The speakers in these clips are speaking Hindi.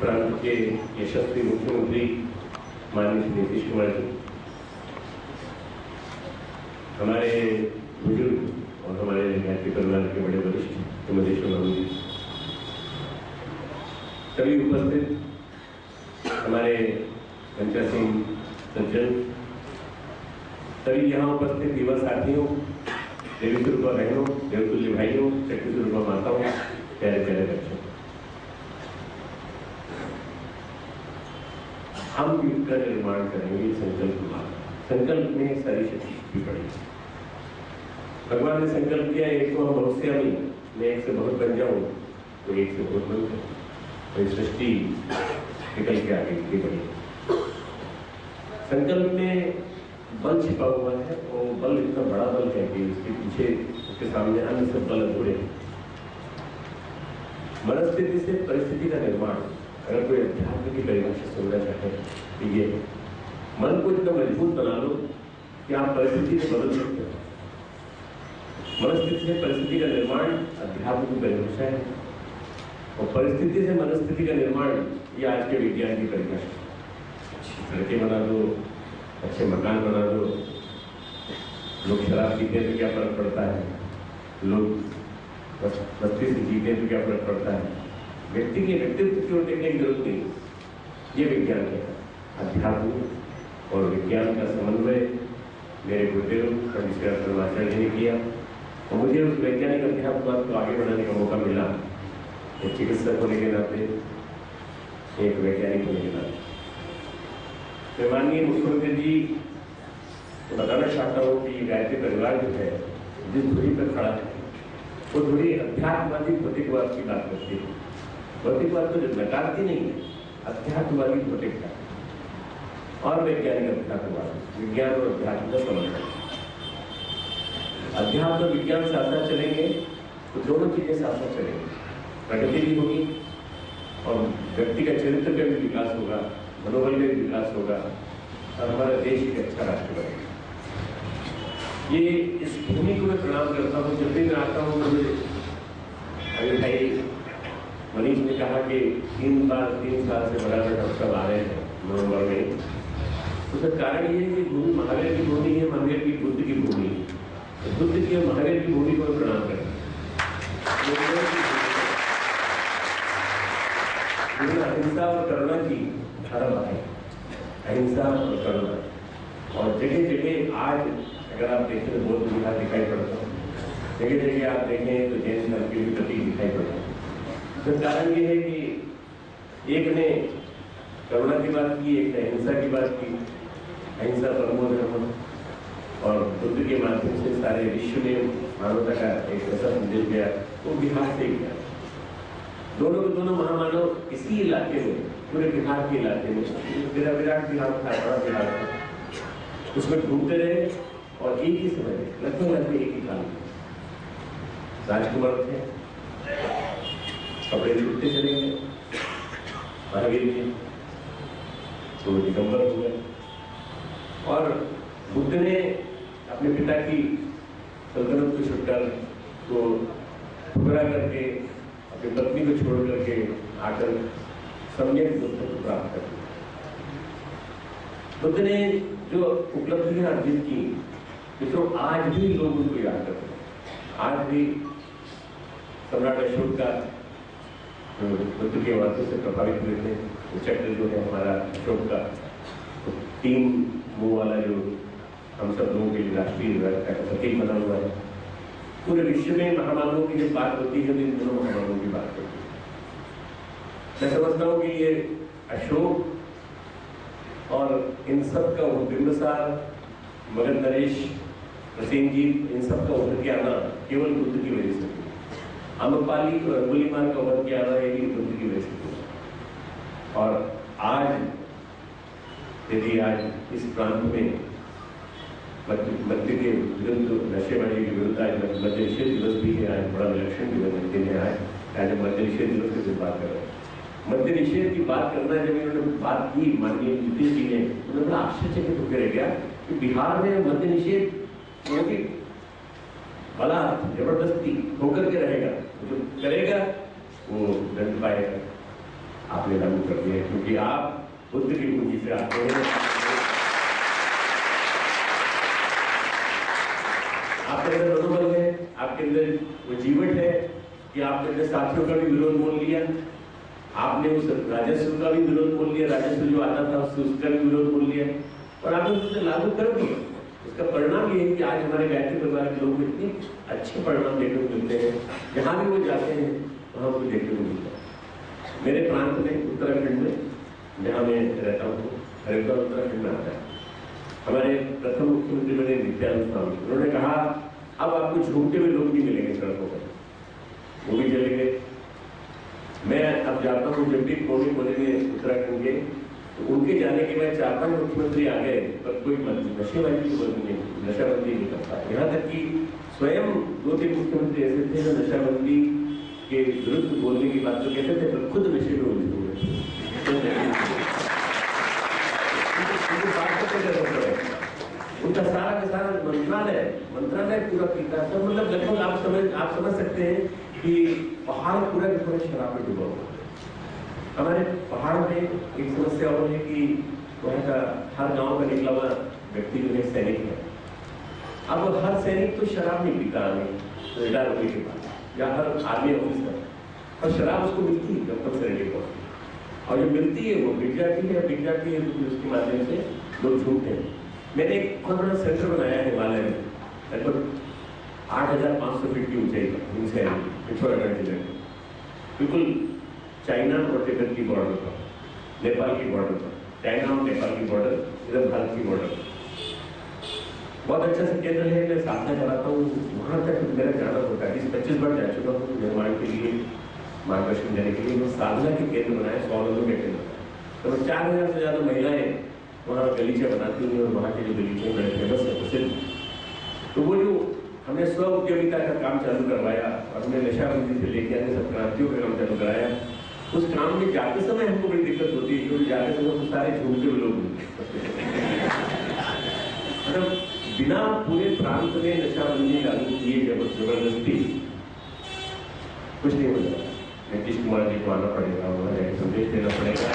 प्रांत के यशस्वी मुख्यमंत्री माननीय श्री नीतीश कुमार जी, हमारे बुजुर्ग और हमारे गायत्री परिवार के बड़े वरिष्ठ मदेश्वर बाबू जी, सभी उपस्थित हमारे पंचा सिंह सज्जन, सभी यहाँ उपस्थित युवा साथियों, देवी स्वरूपा बहनों, देवतुल्य भाइयों, शक्ति स्वरूपा माताओं, प्यारे प्यारे बच्चों, हम युग का निर्माण करेंगे। संकल्प में सारी शक्ति पड़ी। भगवान ने संकल्प किया, एक तो हम बहुत से अमी, मैं एक से बहुत बन जाऊं, तो एक से बहुत बन जाऊं, तो सृष्टि निकल के आगे की बढ़ी। संकल्प में बल छिपा हुआ है, और बल इतना बड़ा बल है कि उसके पीछे, उसके सामने अन्य सब बल अधूरे हैं। मनस्थिति से परिस्थिति का निर्माण, अगर कोई अध्यात्म की परिभाषा सुनना चाहते हैं तो ये मन को इतना मजबूत बना लो कि आप परिस्थिति से बदल सकते हो। मनस्थिति से परिस्थिति का निर्माण अध्यात्म की परिभाषा है, और परिस्थिति से मनस्थिति का निर्माण ये आज के विज्ञान की परिभाषा है। अच्छी सड़कें बना दो, अच्छे मकान बना दो, लोग शराब पीते हैं तो क्या फर्क पड़ता है, लोग बस्ती से जीते हैं तो क्या फर्क पड़ता है, व्यक्ति के व्यक्तित्व की ओर देखने की जरूरत नहीं। ये विज्ञान है। अध्यात्म और विज्ञान का समन्वय मेरे गुरुदेव पंडित श्री परमाचार्य जी ने किया, और मुझे उस वैज्ञानिक अध्यात्मवाद को आगे बढ़ाने का मौका मिला। एक चिकित्सक होने के नाते, एक वैज्ञानिक होने के नाते मैं माननीय मुख्यमंत्री जी को बताना चाहता हूँ कि गायत्री परिवार जो है, जिस धुरी पर खड़ा है, वो धुरी अध्यात्मवादी भौतिकवाद की बात करती है। भौतिकवाद तो जो नकारती नहीं है, अध्यात्मवादी भौतिकता और वैज्ञानिक अध्यात्मवाद, विज्ञान और अध्यात्म का समन्वय। अध्यात्म और विज्ञान साथ साथ चलेंगे तो दोनों चीजें साथ साथ चलेंगी, प्रगति भी होगी और व्यक्ति का चरित्र का भी विकास होगा, मनोबल का भी विकास होगा, और हमारा देश एक अच्छा राष्ट्र बनेगा। ये इस भूमि को मैं प्रणाम करता हूँ। जब भी मैं आता हूँ तो अभी भाई मनीष ने कहा कि 3 साल से बड़ा डॉक्टर साहब आ रहे हैं नवंबर में, उसका कारण ये है कि भूमि महावीर की भूमि है, महावीर की बुद्ध की भूमि है। बुद्ध की और महावीर की भूमि को प्रणाम करते हैं। अहिंसा और करुणा की धर्म है, अहिंसा और करुणा। और जगह जगह आज अगर आप देखें तो बौद्ध विहार दिखाई पड़ता है, जगह जगह आप देखें तो जैन धर्म के भी प्रतीक दिखाई पड़ता है। तो कारण ये है कि एक ने करुणा की बात की, एक ने अहिंसा की बात की। अहिंसा परमो धर्म, और बुद्ध के माध्यम से सारे विश्व में मानवता का एक ऐसा संदेश गया, वो बिहार से गया। दोनों के दोनों महामानव इसी इलाके में, पूरे बिहार के इलाके में, मेरा विराट बिहार था, बड़ा बिहार था, उसमें घूमते रहे और एक ही समय लगभग एक ही काल में राजकुमार थे, कपड़े छूटते चले गए, महावीर जी तो दिगंबर हुए, और बुद्ध ने अपने पिता की सल्तनत को छुटकर को ठुकरा करके अपनी पत्नी को छोड़ करके आकर सम्यक बुद्ध को प्राप्त कर दिया। बुद्ध ने जो उपलब्धियां अर्जित की, मित्रों, आज भी लोग उनको याद करते हैं। आज भी सम्राट अशोक का बुद्ध के वास्तु से प्रभावित हुए थे। चक्र जो है हमारा अशोक का, तो 3 मुंह वाला जो हम सब लोगों के लिए राष्ट्रीय प्रतीक बना हुआ है। पूरे विश्व में महामानवों की जब बात होती है तो इन दोनों महामानवों की बात होती है। मैं समझता हूँ कि ये अशोक और इन सब का बिंबसार, मगध नरेश, प्रसेनजीत, इन सब का उभर के आना केवल बुद्ध की वजह से। अम्रपाली और अंगुलीमाल का उभर के आना ये भी बुद्ध की वजह से। और आज यदि आज इस प्रांत में मध्य के विरुद्ध, नशेबाजी के विरुद्ध आज मध्य निषेध दिवस भी है, आज बड़ा विलक्षण दिन है। आज मध्य निषेध दिवस की बात कर रहे हैं। मध्य निषेध की बात करना, जब इन्होंने बात की माननीय नीतीश जी ने, उन्होंने बड़ा आश्चर्यचकित होकर रह गया कि बिहार में मध्य निषेध क्योंकि बड़ा जबरदस्ती होकर के रहेगा, जो करेगा वो दंड पाएगा। आपने लागू कर दिया है, क्योंकि आप बुद्ध की पूंजी से आते हैं। आपके अंदर मनोबल है, आपके अंदर वो जीवट है कि आपने अपने साथियों का भी विरोध बोल लिया, आपने उस राजस्व का भी विरोध बोल लिया, राजस्व जो आता था उसका भी विरोध बोल लिया, और आपने उसे लागू कर दिया। उसका परिणाम ये है कि आज हमारे गायत्री परिवार के लोग इतने अच्छे परिणाम देखने को मिलते हैं, जहाँ भी वो जाते हैं वहाँ को देखने को मिलता है। मेरे प्रांत में, उत्तराखंड में, जहाँ मैं रहता हूँ, हरिद्वार उत्तराखंड में आता है, हमारे प्रथम मुख्यमंत्री बने नित्यानंद स्वामी। उन्होंने कहा अब आपको झूमते हुए लोग नहीं मिलेंगे सड़कों पर, वो भी चले गए। मैं अब जाता हूँ जब भी कोने कोने में उत्तराखंड के, तो उनके जाने के बाद 4-5 मुख्यमंत्री आ गए, पर कोई नशेबाजी की बंदी नहीं, नशाबंदी नहीं करता। यहाँ तक कि स्वयं 2-3 मुख्यमंत्री ऐसे थे जो नशाबंदी के विरुद्ध बोलने की बात तो कहते थे, पर खुद नशे में उलझे हुए। उनका सारा का सारा मंत्रालय पूरा पीता था। मतलब लगभग आप समझ सकते हैं कि पहाड़ पूरा के पूरा शराब में डूबा हुआ। हमारे पहाड़ में एक समस्या और है कि वहाँ का हर गांव का निकला हुआ व्यक्ति जो है सैनिक है। अब हर सैनिक तो शराब नहीं पीता रिटायर होने के बाद, या हर आर्मी ऑफिसर, और शराब उसको मिलती है कंपल्सरी को, और जो मिलती है वो बिक जाती है तो फिर उसके माध्यम से लोग झूठते हैं। मैंने एक बहुत बड़ा सेंटर बनाया है हिमालय में, लगभग 8,500 फीट की ऊंचाई पर, पिथौरागढ़ जिले में, बिल्कुल चाइना और तिब्बत की बॉर्डर पर, नेपाल की बॉर्डर पर, चाइना और नेपाल की बॉर्डर, इधर भारत की बॉर्डर। बहुत अच्छा सा केंद्र है, मैं साधना कराता हूँ, वहाँ तक मेरा जाना होता है। 25 बार जा चुका हूँ निर्माण के लिए, मार्गदर्शन देने के लिए। मैं साधना के केंद्र बनाए, 100 लोगों के केंद्र, तो 4000 से ज़्यादा महिलाएं वहाँ गलीचा बनाती हैं, और वहाँ के जो गलीचे बड़े फेमस है, प्रसिद्ध। तो वो जो हमने स्व उद्यमिता का काम चालू करवाया, और हमने नशाबंदी से लेकर आने सब क्रांतियों का काम चालू कराया, उस काम में जाते समय हमको बड़ी दिक्कत होती है, क्योंकि जाते समय तो सारे झूमते हुए लोग मतलब बिना पूरे प्रांत में नशाबंदी लागू किए जबरदस्ती कुछ नहीं हो जाता। नीतीश कुमार जी को आना पड़ेगा, उन्हें संदेश देना पड़ेगा।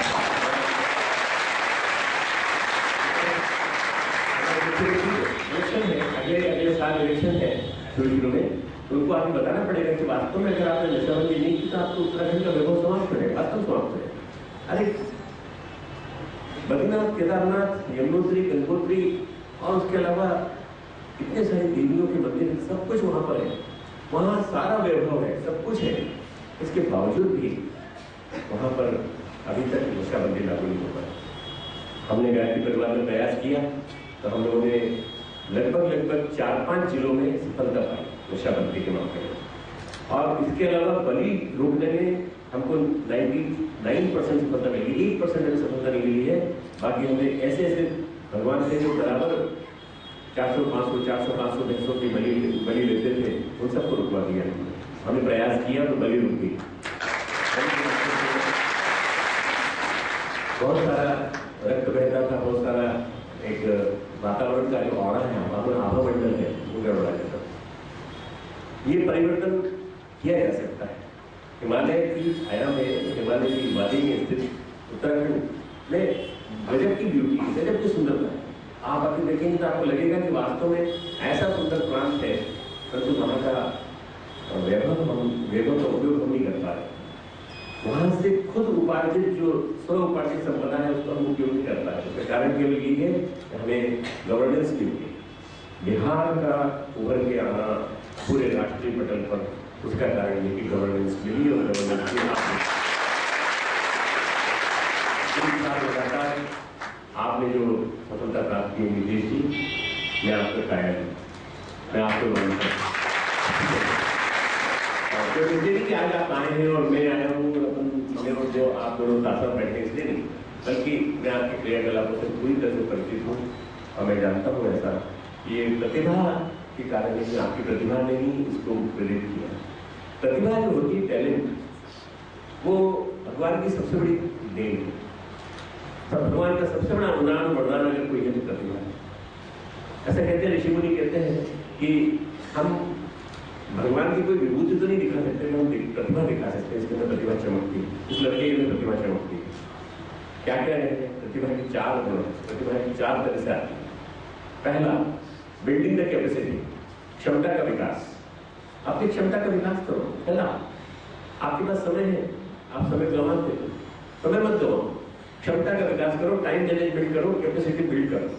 इलेक्शन है, अगले साल इलेक्शन है शुरू में, तो उनको आपको बताना पड़ेगा कि वास्तव में अगर आपने नशाबंदी नहीं की तो आपको उत्तराखंड का वैभव समाप्त करेगा, वास्तव समाप्त करेगा। अरे बद्रीनाथ, केदारनाथ, यमुनोत्री, गंगोत्री और उसके अलावा इतने सारे देवियों के मंदिर, सब कुछ वहाँ पर है, वहाँ सारा वैभव है, सब कुछ है। इसके बावजूद भी वहाँ पर अभी तक नशाबंदी लागू नहीं हो पाई। हमने गायत्री परिवार में प्रयास किया, तो हम लोगों ने लगभग 4-5 जिलों में सफलता पाई नशाबंदी के मामले में। और इसके अलावा बलि रोकने में हमको 99% सफलता मिली, 1% में सफलता नहीं मिली है। बाकी हमने ऐसे भगवान से जो बराबर 400-500 भैंसों की बलि लेते थे, उन सबको रुकवा दिया। हमने प्रयास किया तो बलि रुक गई। बहुत सारा रक्त बहता था, बहुत सारा एक वातावरण का जो ऑरा है, आभा मंडल है, वो गड़बड़ा जाता था। ये परिवर्तन किया जा सकता है। हिमालय की छाया में, हिमालय की वादी में स्थित उत्तराखंड में गजब की ब्यूटी, गजब की सुंदरता है। आप अभी देखेंगे तो आपको लगेगा कि वास्तव में ऐसा सुंदर प्रांत है, परंतु वहाँ का वैभव का उपयोग हम नहीं कर पा रहे। वहाँ से खुद उपार्जित जो स्व उपार्जित संपदा है उसको हम उपयोग नहीं कर पा रहे। उसका कारण केवल ये है कि हमें गवर्नेंस की मिली। बिहार का उभर के आना पूरे राष्ट्रीय पटल पर, उसका कारण ये कि गवर्नेंस मिली, और गवर्नेंस लगातार आपने जो सफलता प्राप्त की नीतीश जी, मैं आपका कायल हूँ, मैं आपको मानता हूँ। तो मुझे नहीं कि आज आप आए हैं और मैं आया हूँ, अपन जो आप दोनों साथ साथ बैठे इसलिए नहीं, बल्कि मैं आपके क्रियाकलापों से पूरी तरह से परिचित हूँ, और मैं जानता हूँ ऐसा ये प्रतिभा के कारण है कि आपकी प्रतिभा ने ही इसको प्रेरित किया। प्रतिभा जो होती है, टैलेंट, वो भगवान की सबसे बड़ी देन है। भगवान का सबसे बड़ा अनुदान वरदान अगर कोई है तो प्रतिभा है। ऐसा कहते हैं ऋषि मुनि, कहते हैं कि हम भगवान की कोई विभूति तो नहीं दिखा सकते, हम प्रतिभा दिखा सकते हैं। इसके अंदर प्रतिभा चमकती, इस लड़के के अंदर प्रतिभा चमकती। क्या क्या है प्रतिभा की? चार गुण, प्रतिभा की चार तरह से आती है। पहला, बिल्डिंग द कैपेसिटी, क्षमता का विकास। अपनी क्षमता का विकास करो। पहला, आपके पास समय है, आप समय गंवाते हो, समय मत दो, क्षमता का विकास करो, टाइम मैनेजमेंट करो, कैपेसिटी बिल्ड करो।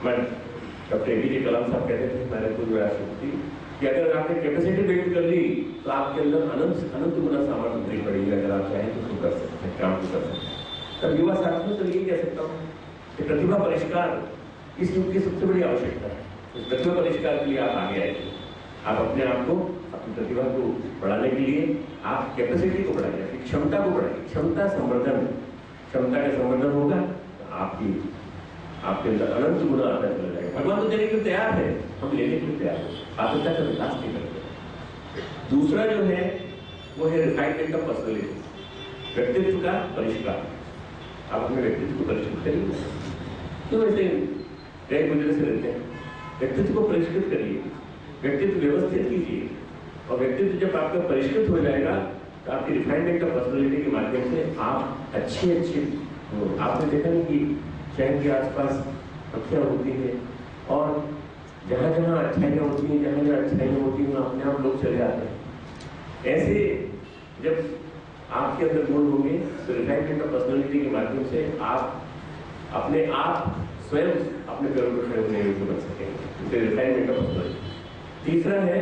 मैं डॉक्टर APJ कलाम साहब कहते थे, हमारे पूर्व राष्ट्रपति, कि अगर आपने कैपेसिटी बिल्ड कर ली तो आपके अंदर अनंत गुना सामर्थ्य उतरी पड़ेगी। अगर आप चाहें तो उसको कर सकते हैं, काम को कर सकते हैं। तब युवा साथियों से यही कह सकता हूँ कि प्रतिभा परिष्कार इस युग की सबसे बड़ी आवश्यकता है। उस प्रतिभा परिष्कार के लिए आप आगे आए। आप अपने आप को, अपनी प्रतिभा को बढ़ाने के लिए आप कैपेसिटी को बढ़ाइए, अपनी क्षमता को बढ़ाइए। क्षमता संवर्धन, क्षमता का संवर्धन होगा तो आपके अंदर अनंत गुना आता चला जाएगा। भगवान तो देने के लिए तैयार है, हम लेने के लिए तैयार है, आत्मता का विकास नहीं करते। दूसरा जो है वो है रिफाइनमेंट ऑफ पर्सनैलिटी, व्यक्तित्व का परिष्कार। आप अपने व्यक्तित्व को परिष्कृत करिए। क्यों ऐसे गए गुजरे से रहते हैं? व्यक्तित्व को परिष्कृत करिए, व्यक्तित्व व्यवस्थित कीजिए, और व्यक्तित्व जब आपका परिष्कृत हो जाएगा तो आपकी रिफाइनमेंट ऑफ पर्सनैलिटी के माध्यम से आप अच्छे आपने देखा नहीं कि शहर के आसपास पक्षियाँ होती है, और जहाँ जहाँ अच्छाइयाँ होती हैं, जहाँ जहाँ अच्छाइयाँ होती हैं, अपने आप लोग चले जाते हैं। ऐसे जब आपके अंदर गुण होंगे तो रिफाइनमेंट ऑफ पर्सनैलिटी के माध्यम से आप अपने आप स्वयं अपने पैरों पर खड़े होने योग्य बन सकेंगे। Refinement of personality. तीसरा है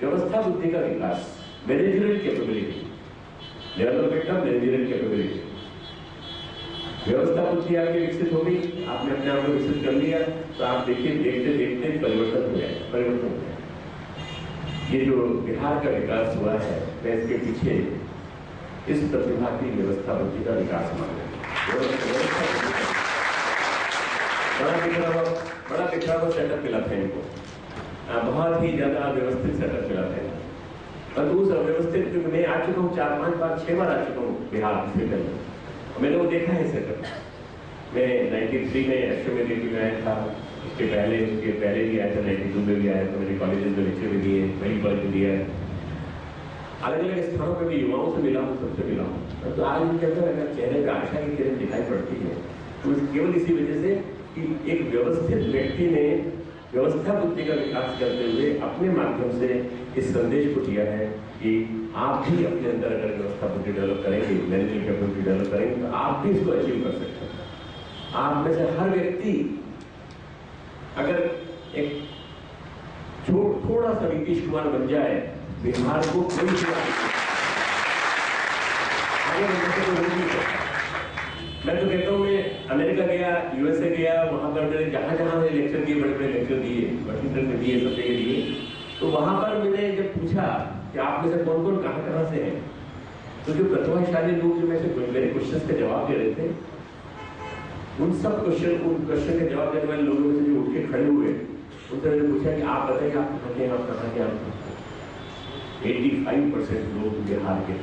व्यवस्था बुद्धि का विकास, managerial capability, development of managerial capability. व्यवस्था बुद्धि आपकी विकसित होगी, आपने अपने आप को विकसित कर लिया तो आप देखिए देखते देखते परिवर्तन हो जाएगा। ये जो बिहार का विकास हुआ है, मैं इसके पीछे इस प्रतिभा की व्यवस्था बुद्धि का विकास मानना बड़ा बिखरा हुआ सेटअप मिला था इनको, बहुत ही ज्यादा व्यवस्थित सेटअप मिला था। और उस अव्यवस्थित मैं आ चुका हूँ 4, 5 बार 6 बार आ चुका हूँ बिहार से। मैंने वो देखा है सेटअप। मैं 93 में अश्वमेध में आया था, उसके पहले भी आया था, 92 में भी आया था। मैंने कॉलेजेस में लेक्चर भी दिए, वही कॉलेज दिया है, अलग अलग स्थानों पर भी युवाओं से मिला हूँ, सबसे मिला हूँ। तो आज उनके अंदर अगर चेहरे पर आशा की किरण दिखाई पड़ती है तो केवल इसी वजह से कि एक व्यवस्थित व्यक्ति ने व्यवस्था बुद्धि का विकास करते हुए अपने माध्यम से इस संदेश को दिया है कि आप भी अपने अंदर अगर व्यवस्था बुद्धि डेवलप करेंगे, मैनेजमेंट कैपेबिलिटी डेवलप करेंगे तो आप भी इसको अचीव कर सकते हैं। आप में से हर व्यक्ति अगर एक थोड़ा सा नीतीश कुमार बन जाए, बिहार को कोई आगे बढ़ने से कोई नहीं सकता। मैं तो कहता हूँ, मैं अमेरिका गया, USA गया, वहां पर मैंने जहां जहां मैंने लेक्चर दिए, बड़े बड़े लेक्चर दिए, वाशिंगटन में दिए, सब जगह दिए, तो वहां पर मैंने जब पूछा कि आप में से कौन कौन कहाँ से हैं, तो जो प्रतिभाशाली लोग जो मेरे क्वेश्चन का जवाब दे रहे थे, उन क्वेश्चन का जवाब देने वाले लोगों में से जो उठ के खड़े हुए, उनसे मैंने पूछा कि आप बताइए आप कहाँ के, आप कहाँ के, आप 85% लोग बिहार के।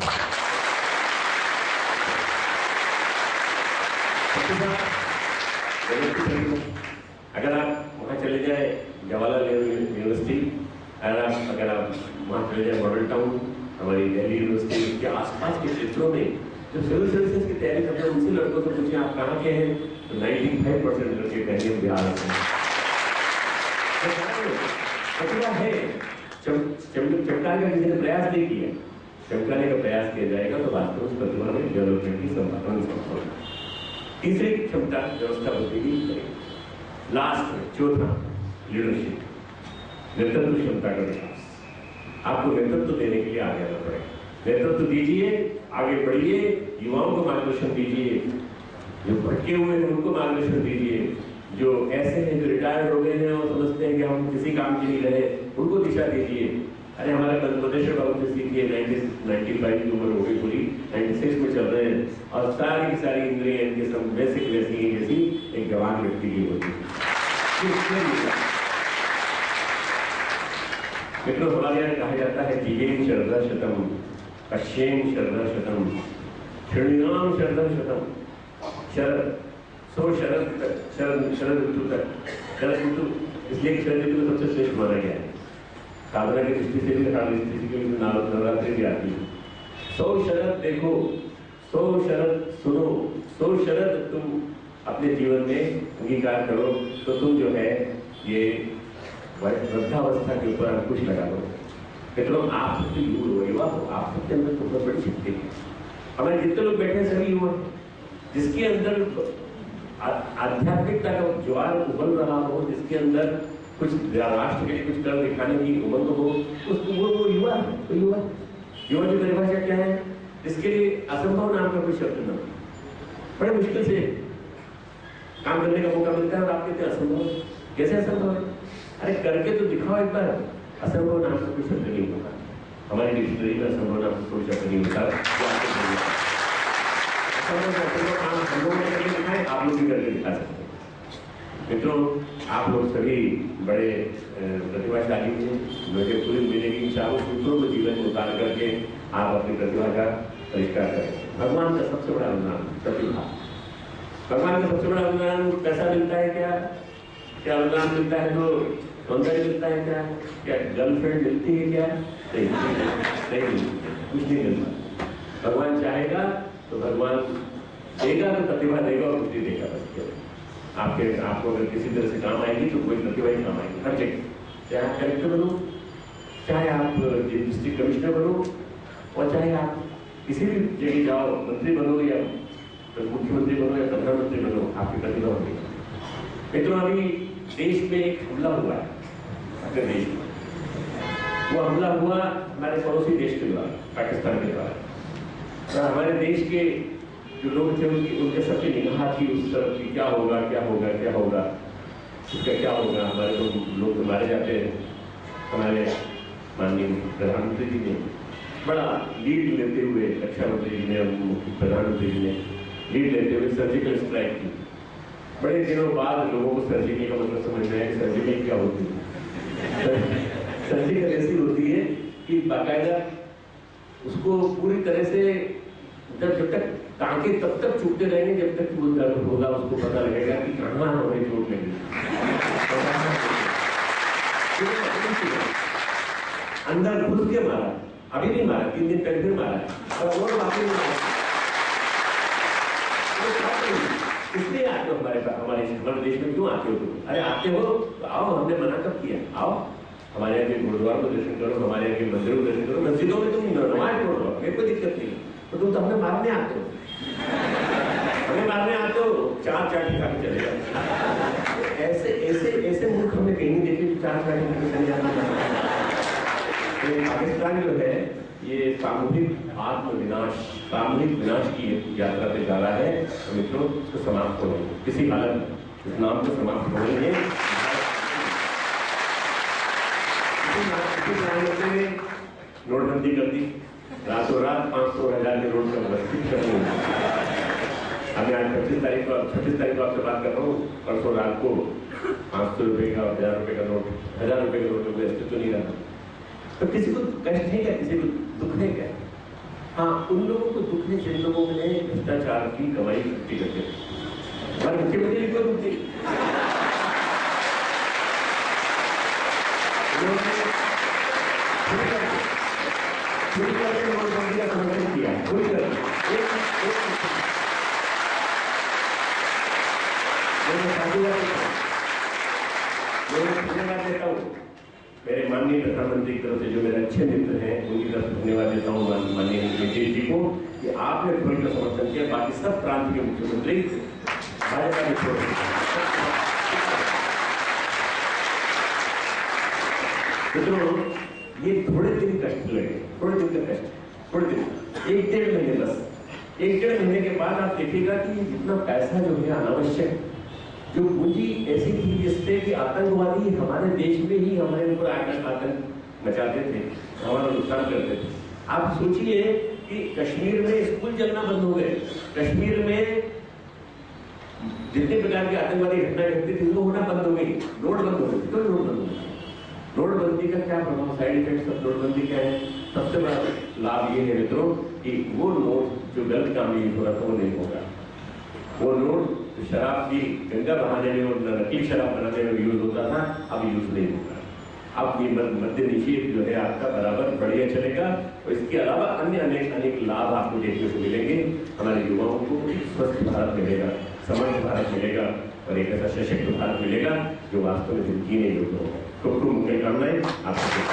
अगर आप वहाँ चले जाए जवाहरलाल नेहरू यूनिवर्सिटी, अगर आप वहाँ चले जाए मॉडल टाउन, हमारी दिल्ली यूनिवर्सिटी के आसपास के क्षेत्रों में जो सिविल सर्विसेज की तैयारी करते हैं, उनसे लड़कों से पूछे आप कहाँ के हैं, तो 95% लड़के कहेंगे बिहार से। प्रतिभा है, चमकाने का किसी ने प्रयास नहीं किया, चमकाने का प्रयास किया जाएगा तो वास्तव में प्रतिभा में डेवलपमेंट की संभावना संभव है। तीसरी क्षमता व्यवस्था बुद्धि की। लास्ट में चौथा लीडरशिप, नेतृत्व क्षमता का विकास। आपको नेतृत्व देने के लिए आगे आना पड़ेगा। नेतृत्व दीजिए, आगे बढ़िए, युवाओं को मार्गदर्शन दीजिए, जो भटके हुए हैं उनको मार्गदर्शन दीजिए, जो ऐसे हैं जो रिटायर्ड हो गए हैं और समझते हैं कि हम किसी काम के नहीं रहे, उनको दिशा दीजिए। अरे हमारे मधेश्वर बाबू से सीखिए, 95 की उम्र हो गई पूरी, 96 में चल रहे हैं और सारी की सारी इंद्रियां इनके सब बेसिक वैसी हैं जैसी एक जवान व्यक्ति की होती है। मित्रों, हमारे यहाँ कहा जाता है जीवेन शरदा शतम, कश्येन शरदा शतम, क्षणिनाम शरदा शतम। शरद शरद ऋतु तक, शरद ऋतु इसलिए शरद ऋतु सबसे श्रेष्ठ माना गया है। साधना की दृष्टि से भी, दृष्टि से भी नवरात्रि भी आती है। 100 शरद देखो, 100 शरद सुनो, 100 शरद तुम अपने जीवन में अंगीकार करो, तो तुम जो है ये वृद्धावस्था के ऊपर अंकुश लगा लो। मित्रों, आप सबके युवा हो, आप सबके अंदर तो बहुत बड़ी शक्ति है। हमारे जितने लोग बैठे सभी युवा, जिसके अंदर आध्यात्मिकता का ज्वार उबल रहा हो, जिसके अंदर कुछ राष्ट्र के लिए कुछ कर दिखाने की उमंग हो, उसको वो युवा है। तो युवा की परिभाषा क्या है? जिसके लिए असंभव नाम का कोई शब्द न हो, बड़े मुश्किल से काम करने का मौका मिलता है और आप कहते हैं असंभव। कैसे असंभव है? अरे करके तो दिखाओ एक बार। असंभव नाम का कोई शब्द नहीं होगा, हमारी डिक्शनरी में असंभव नाम का कोई शब्द नहीं होता। आप लोग भी करके दिखा सकते हैं। मित्रों, आप लोग सभी बड़े प्रतिभाशाली हैं। मुझे पूरी मिलेगी इन चारों सूत्रों को जीवन में उतार करके आप अपनी प्रतिभा का परिष्कार करें। भगवान का सबसे बड़ा अनुदान प्रतिभा। भगवान का सबसे बड़ा अनुदान पैसा मिलता है क्या अनुदान मिलता है? तो सौंदर्य मिलता है क्या गर्लफ्रेंड मिलती है क्या? नहीं, कुछ नहीं मिलता। भगवान चाहेगा तो भगवान देगा, तो प्रतिभा देगा और बुद्धि देगा। बस आपको अगर किसी तरह से काम आएगी तो कोई प्रतिभा ही काम आएगी हर जगह। चाहे आप कलेक्टर बनो, चाहे आप डिस्ट्रिक्ट कमिश्नर बनो, और चाहे आप किसी भी जगह जाओ, मंत्री बनो या मुख्यमंत्री बनो या प्रधानमंत्री बनो, आपकी प्रतिभा होगी। मित्रों, अभी देश में एक हमला हुआ है अपने देश में। वो हमला हुआ हमारे पड़ोसी देश के द्वारा, पाकिस्तान के द्वारा। और हमारे देश के जो लोग थे उनके सबकी निगाह थी उस तरफ की, क्या होगा, इसका क्या होगा। हमारे लोग तो मारे जाते हैं। हमारे माननीय प्रधानमंत्री जी ने बड़ा लीड लेते हुए, रक्षा मंत्री जी ने और प्रधानमंत्री जी ने लीड लेते हुए सर्जिकल स्ट्राइक की। बड़े दिनों बाद लोगों को सर्जिकल का मतलब समझ में आया कि सर्जिकल क्या होती है। सर्जिकल ऐसी होती है कि बाकायदा उसको पूरी तरह से जब तक टांके तब तक चुभते रहेंगे जब तक वो दर्द होगा, उसको पता लगेगा कि कहाँ हमें चोट लगी। अंदर घुस के मारा, अभी नहीं मारा, 3 दिन पहले फिर मारा और वापस मारा। इसलिए आते हो हमारे देश में क्यों आते हो तुम? अरे आते हो तो आओ, हमने मना कब किया? आओ हमारे यहाँ के गुरुद्वारों को दर्शन करो, हमारे यहाँ के मंदिरों को दर्शन करो, मस्जिदों में तुम नमाज पढ़ो, मेरे कोई दिक्कत नहीं। तो तुम तो हमें मारने आते हो, हमें मारने आते हो, 4 चाटी खा के चले जाते। ऐसे मुल्क हमने कहीं नहीं देखे 4 चाटी खा के चले जाते। पाकिस्तान जो है ये सामूहिक आत्मविनाश, सामूहिक विनाश की यात्रा पे जा रहा है। तो मित्रों, इसको समाप्त करो किसी हालत में, इस नाम को समाप्त करेंगे। नोटबंदी कर दी, रातों रात 500,000 के नोट का बस्ती कर दी। अभी आज 26 तारीख को आपसे बात कर रहा हूँ। परसों रात को 500 रुपये का और 1000 रुपये का नोट, 1000 रुपये का नोट अस्तित्व नहीं रहा। तो किसी को कष्ट है क्या? किसी को दुख है क्या? हाँ, उन लोगों को दुख है जिन लोगों ने भ्रष्टाचार की कमाई इकट्ठी करके। हमारे मुख्यमंत्री को दुख नहीं, नोटबंदी का समर्थन किया, कोई धन्यवाद देता हूँ मेरे माननीय प्रधानमंत्री की तरफ से, जो मेरे अच्छे मित्र हैं उनकी तरफ से धन्यवाद देता हूँ माननीय नीतीश जी को कि आपने खुल का समर्थन किया। बाकी सब प्रांत के मुख्यमंत्री भाजपा के छोड़ ये थोड़े दिन कष्ट लगे, थोड़े दिन का कष्ट, थोड़े दिन, 1-1.5 महीने बस। 1-1.5 महीने के बाद आप देखिएगा कि जितना पैसा जो है अनावश्यक, जो पूंजी ऐसी थी जिससे कि आतंकवादी हमारे देश में ही हमारे ऊपर आतंक मचाते थे, हमारा नुकसान करते थे। आप सोचिए कि कश्मीर में स्कूल चलना बंद हो गए, कश्मीर में जितने प्रकार की आतंकवादी घटनाएं घटती थी वो होना बंद हो गई, नोट बंद हो गए। क्यों नोट बंद हो गए? नोटबंदी का क्या प्रभाव, साइड इफेक्ट्स ऑफ नोटबंदी क्या है? सबसे बड़ा लाभ ये है मित्रों कि वो नोट जो गलत काम में यूज हो रहा था वो नहीं होगा। वो नोट शराब की गंगा बहाने में और नकली शराब बनाने में यूज होता था, अब यूज नहीं होगा। आपकी मध्य निषेध जो है आपका बराबर बढ़िया चलेगा और इसके अलावा अन्य अनेक लाभ आपको देखने को मिलेंगे। हमारे युवाओं को एक स्वस्थ भारत मिलेगा, समर्थ भारत मिलेगा और एक ऐसा सशक्त भारत मिलेगा जो वास्तव में जीने योग्य होगा। तो मंगल कामनाएं आपको।